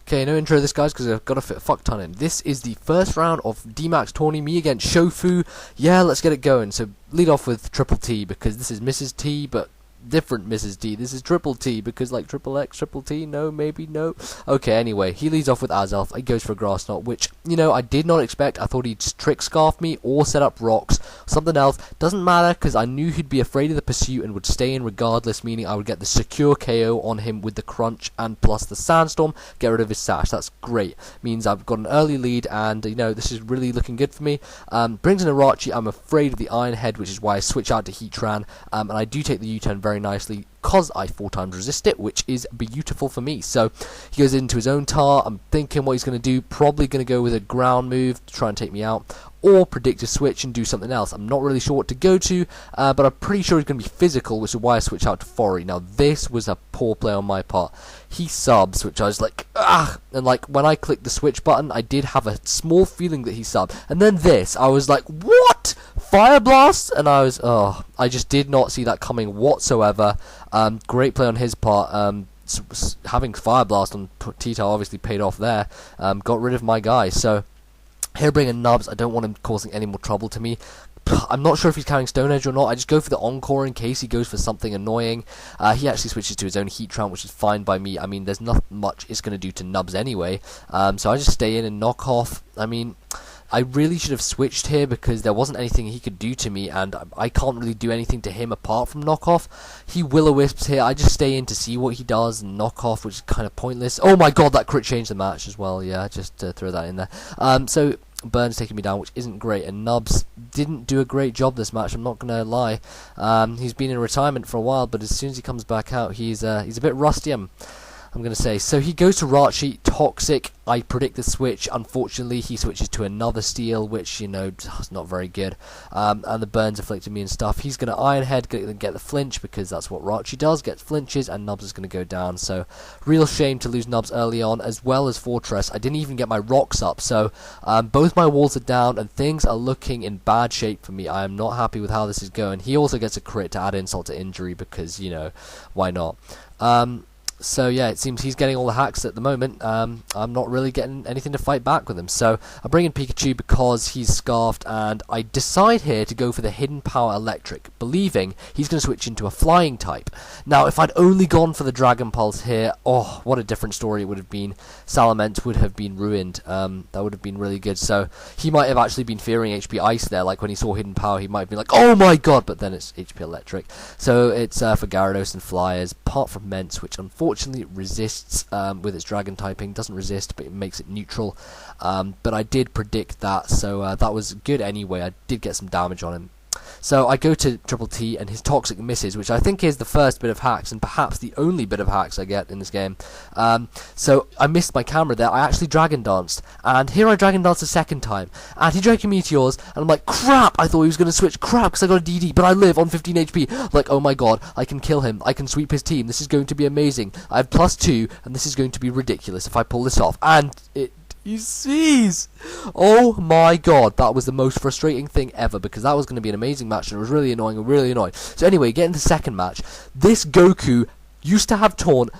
Okay, no intro to this, guys, because I've got to fit a fuck ton in. This is the first round of DMAC Tourney, me against Shofu. Yeah, let's get it going. So, lead off with Triple T, because this is Mrs. T, but different Mrs. T. This is Triple T, because like Triple X, Triple T, no, maybe, no. Okay, anyway, he leads off with Azelf. He goes for a Grass Knot, which, you know, I did not expect. I thought he'd Trick Scarf me or set up rocks, something else. Doesn't matter, because I knew he'd be afraid of the pursuit and would stay in regardless, meaning I would get the secure KO on him with the Crunch and plus the Sandstorm, get rid of his Sash. That's great. Means I've got an early lead, and, you know, this is really looking good for me. Brings in Arachi. I'm afraid of the Iron Head, which is why I switch out to Heatran, and I do take the U-turn very nicely, because I 4 times resist it, which is beautiful for me. So he goes into his own tar. I'm thinking what he's going to do, probably going to go with a ground move to try and take me out, or predict a switch and do something else. I'm not really sure what to go to, but I'm pretty sure he's going to be physical, which is why I switch out to Fori. Now this was a poor play on my part. He subs, which I was like, ah, and like when I clicked the switch button, I did have a small feeling that he subbed, and then this, I was like, what? Fire Blast? And I was, oh, I just did not see that coming whatsoever. Great play on his part. Having Fire Blast on Tita obviously paid off there. Got rid of my guy. So here bringing Nubs. I don't want him causing any more trouble to me. I'm not sure if he's carrying Stone Edge or not. I just go for the Encore in case he goes for something annoying. He actually switches to his own Heatran, which is fine by me. I mean, there's not much it's going to do to Nubs anyway. So I just stay in and knock off. I mean, I really should have switched here because there wasn't anything he could do to me, and I can't really do anything to him apart from knock off. He Will-O-Wisps here. I just stay in to see what he does and knock off, which is kind of pointless. Oh my god, that crit changed the match as well. Yeah, just throw that in there. So Burn's taking me down, which isn't great, and Nubs didn't do a great job this match, I'm not gonna lie. He's been in retirement for a while, but as soon as he comes back out, he's a bit rusty, I'm going to say. So he goes to Rachi, Toxic. I predict the switch. Unfortunately, he switches to another Steel, which, you know, is not very good. And the burns afflicted me and stuff. He's going to Iron Head, get the flinch, because that's what Rachi does, gets flinches, and Nubs is going to go down. So, real shame to lose Nubs early on, as well as Fortress. I didn't even get my rocks up, so both my walls are down, and things are looking in bad shape for me. I am not happy with how this is going. He also gets a crit to add insult to injury, because, you know, why not? So yeah, it seems he's getting all the hacks at the moment. I'm not really getting anything to fight back with him. So I bring in Pikachu because he's scarfed, and I decide here to go for the Hidden Power Electric, believing he's going to switch into a flying type. Now, if I'd only gone for the Dragon Pulse here, oh, what a different story it would have been. Salamence would have been ruined. That would have been really good. So he might have actually been fearing HP Ice there, like when he saw Hidden Power, he might have been like, oh my god, but then it's HP Electric. So it's for Gyarados and Flyers, apart from Mence, which unfortunately resists with its dragon typing. Doesn't resist, but it makes it neutral. But I did predict that, so that was good anyway. I did get some damage on him. So I go to Triple T, and his Toxic misses, which I think is the first bit of hacks, and perhaps the only bit of hacks I get in this game. So I missed my camera there. I actually Dragon Danced, and here I Dragon Danced a second time, and he Dragon Meteors, and I'm like, crap! I thought he was going to switch, crap, because I got a DD, but I live on 15 HP. Like, oh my god, I can kill him, I can sweep his team, this is going to be amazing. I have +2, and this is going to be ridiculous if I pull this off, and he sees! Oh my god, that was the most frustrating thing ever, because that was going to be an amazing match, and it was really annoying and really annoying. So anyway, getting to the second match, this Goku used to have Taunt.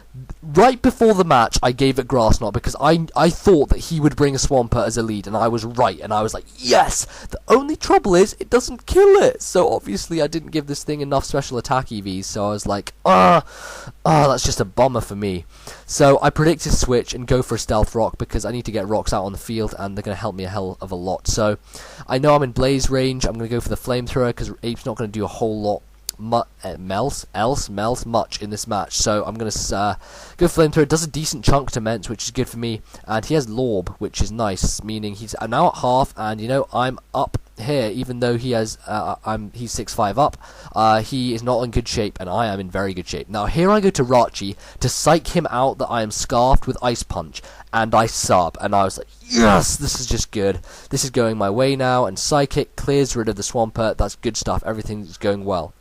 Right before the match, I gave it Grass Knot, because I thought that he would bring a Swampert as a lead, and I was right, and I was like, yes! The only trouble is, it doesn't kill it, so obviously I didn't give this thing enough special attack EVs, so I was like, that's just a bummer for me. So I predict his switch and go for a Stealth Rock, because I need to get rocks out on the field, and they're going to help me a hell of a lot. So I know I'm in Blaze range, I'm going to go for the Flamethrower, because Ape's not going to do a whole lot much in this match, so I'm going to go Flamethrower. It does a decent chunk to Mence, which is good for me, and he has Lorb, which is nice, meaning he's now at half, and you know, I'm up here, even though he has he's 6-5 up. He is not in good shape, and I am in very good shape. Now here I go to Rachi to psych him out that I am scarfed with Ice Punch, and I sub, and I was like, yes, this is just good. This is going my way now, and Psychic clears rid of the Swampert. That's good stuff. Everything's going well.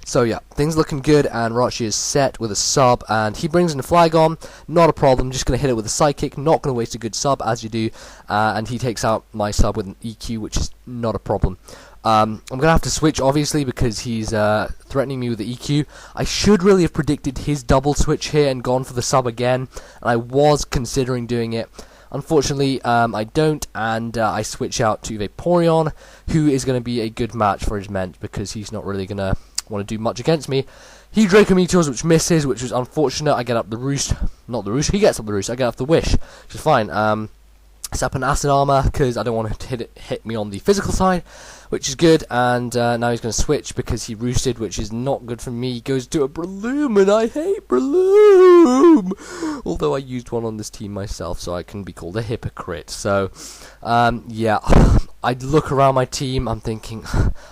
So yeah, things looking good, and Rachi is set with a sub, and he brings in a Flygon, not a problem, just going to hit it with a Psychic, not going to waste a good sub, as you do, and he takes out my sub with an EQ, which is not a problem. I'm going to have to switch, obviously, because he's threatening me with the EQ. I should really have predicted his double switch here and gone for the sub again, and I was considering doing it. Unfortunately, I don't, and I switch out to Vaporeon, who is going to be a good match for his Ment, because he's not really going to want to do much against me. He Draco Meteors, which misses, which was unfortunate. I get up the Roost. Not the Roost, he gets up the Roost. I get up the Wish, which is fine. Set up an Acid Armor, because I don't want him to hit me on the physical side, which is good. And now he's going to switch, because he roosted, which is not good for me. He goes to a Breloom, and I hate Breloom! Although I used one on this team myself, so I can be called a hypocrite. So, yeah, I look around my team, I'm thinking,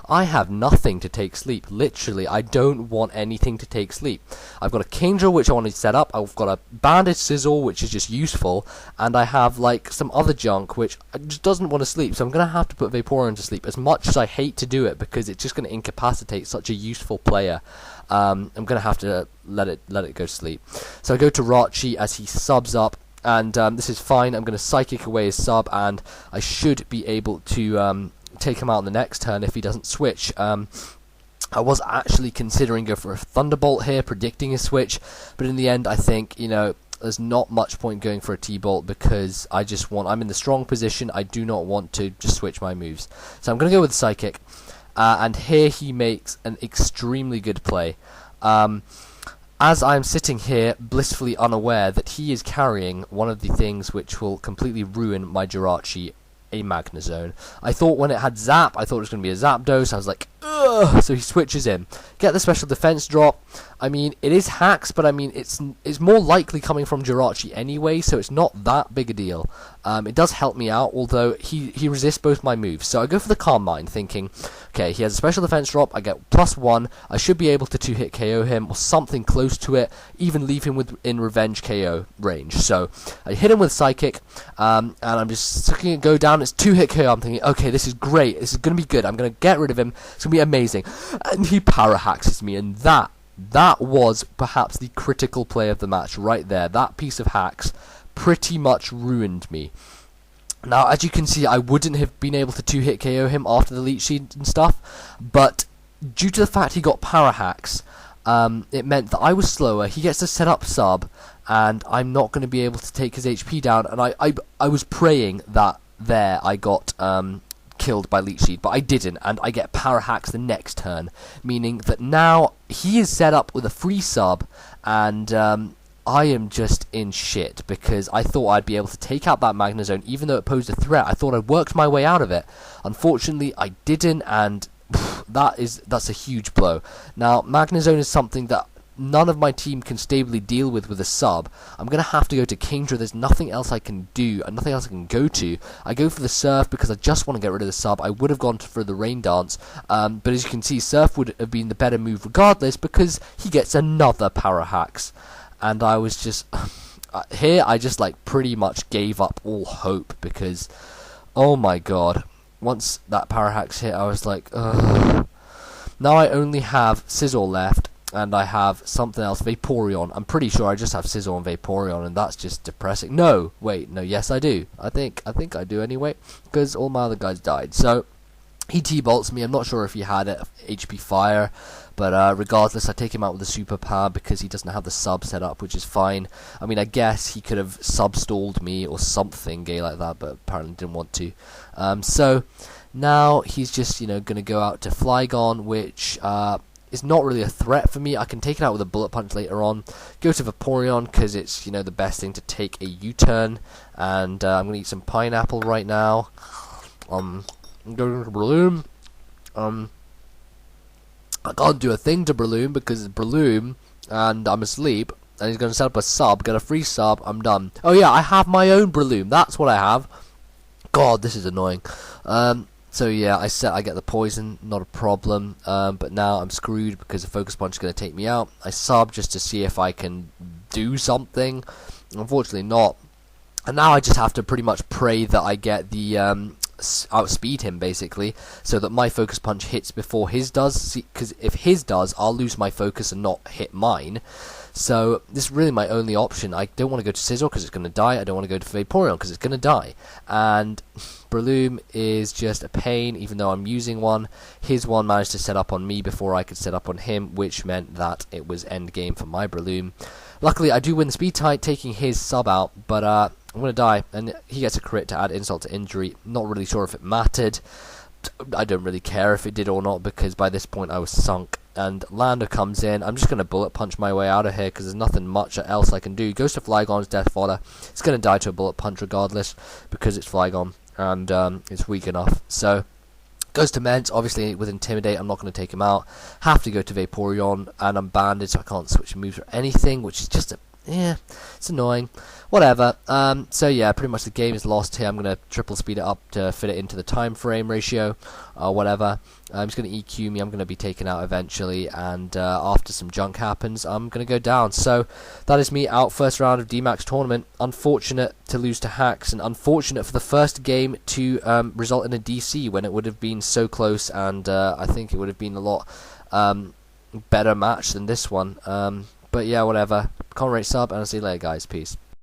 I have nothing to take sleep. Literally, I don't want anything to take sleep. I've got a Kingdra, which I want to set up. I've got a Banded Sizzle, which is just useful. And I have, like, some other junk, which just doesn't want to sleep. So I'm going to have to put Vaporeon to sleep, as much as I hate to do it, because it's just going to incapacitate such a useful player. I'm going to have to let it go to sleep. So I go to Rachi as he subs up. And this is fine. I'm going to Psychic away his sub, and I should be able to take him out in the next turn if he doesn't switch. I was actually considering going for a Thunderbolt here, predicting a switch, but in the end, I think, you know, there's not much point going for a T-Bolt, because I'm in the strong position. I do not want to just switch my moves. So I'm going to go with Psychic, and here he makes an extremely good play. As I'm sitting here, blissfully unaware that he is carrying one of the things which will completely ruin my Jirachi, a Magnezone. I thought when it had Zap, I thought it was going to be a Zapdos. I was like, ugh! So he switches in. Get the special defense drop. I mean, it is hacks, but I mean, it's more likely coming from Jirachi anyway, so it's not that big a deal. It does help me out, although he resists both my moves. So I go for the Calm Mind, thinking, okay, he has a special defense drop, I get +1, I should be able to 2-hit KO him, or something close to it, even leave him in Revenge KO range. So I hit him with Psychic, and I'm just looking at go down, it's 2-hit KO, I'm thinking, okay, this is great, this is going to be good, I'm going to get rid of him, it's going to be amazing. And he Parahaxes me, and that was perhaps the critical play of the match right there. That piece of hacks pretty much ruined me. Now, as you can see, I wouldn't have been able to 2-hit KO him after the Leech Seed and stuff, but due to the fact he got Parahacks, it meant that I was slower. He gets to set up sub, and I'm not going to be able to take his HP down, and I was praying that there I got killed by Leech Seed, but I didn't, and I get Parahacks the next turn, meaning that now he is set up with a free sub, and I am just in shit, because I thought I'd be able to take out that Magnezone, even though it posed a threat. I thought I'd worked my way out of it. Unfortunately, I didn't, and that's a huge blow. Now, Magnezone is something that none of my team can stably deal with a sub. I'm going to have to go to Kingdra. There's nothing else I can do, and nothing else I can go to. I go for the Surf because I just want to get rid of the sub. I would have gone for the Rain Dance, but as you can see, Surf would have been the better move regardless, because he gets another Parahacks. And I was just... here, I just, like, pretty much gave up all hope, because... oh my god. Once that Parahacks hit, I was like, ugh. Now I only have Sizzle left, and I have something else, Vaporeon. I'm pretty sure I just have Sizzle and Vaporeon, and that's just depressing. No, wait, no, yes I do. I think I do anyway, because all my other guys died. So, he T-bolts me. I'm not sure if he had HP Fire, but regardless, I take him out with a Super Power because he doesn't have the sub set up, which is fine. I mean, I guess he could have sub-stalled me or something gay like that, but apparently didn't want to. So, now he's just, you know, going to go out to Flygon, which... is not really a threat for me. I can take it out with a Bullet Punch later on. Go to Vaporeon because it's, you know, the best thing to take a U-turn. And I'm going to eat some pineapple right now. I'm going to Breloom. I can't do a thing to Breloom because it's Breloom and I'm asleep. And he's going to set up a sub, get a free sub, I'm done. Oh yeah, I have my own Breloom. That's what I have. God, this is annoying. So yeah, I get the poison, not a problem, but now I'm screwed because the Focus Punch is going to take me out. I sub just to see if I can do something. Unfortunately not. And now I just have to pretty much pray that I get the outspeed him basically, so that my focus punch hits before his does, because if his does, I'll lose my focus and not hit mine. So this is really my only option. I don't want to go to Scizor because it's going to die. I don't want to go to Vaporeon because it's going to die. And Breloom is just a pain, even though I'm using one. His one managed to set up on me before I could set up on him, which meant that it was end game for my Breloom. Luckily, I do win the speed tie, taking his sub out, but I'm going to die, and he gets a crit to add insult to injury. Not really sure if it mattered. I don't really care if it did or not, because by this point I was sunk. And Lander comes in. I'm just going to bullet punch my way out of here because there's nothing much else I can do. Goes to Flygon's Death Fodder. It's going to die to a bullet punch regardless because it's Flygon and it's weak enough. So goes to Mence. Obviously with Intimidate I'm not going to take him out. Have to go to Vaporeon, and I'm banded so I can't switch moves or anything, which is just it's annoying. Whatever. So yeah, pretty much the game is lost here. I'm going to triple speed it up to fit it into the time frame ratio, whatever. He's going to EQ me. I'm going to be taken out eventually, and after some junk happens, I'm going to go down. So that is me out first round of DMAC tournament. Unfortunate to lose to Hacks, and unfortunate for the first game to result in a DC when it would have been so close, and I think it would have been a lot better match than this one. But yeah, whatever. Comment, rate, sub, and I'll see you later, guys. Peace.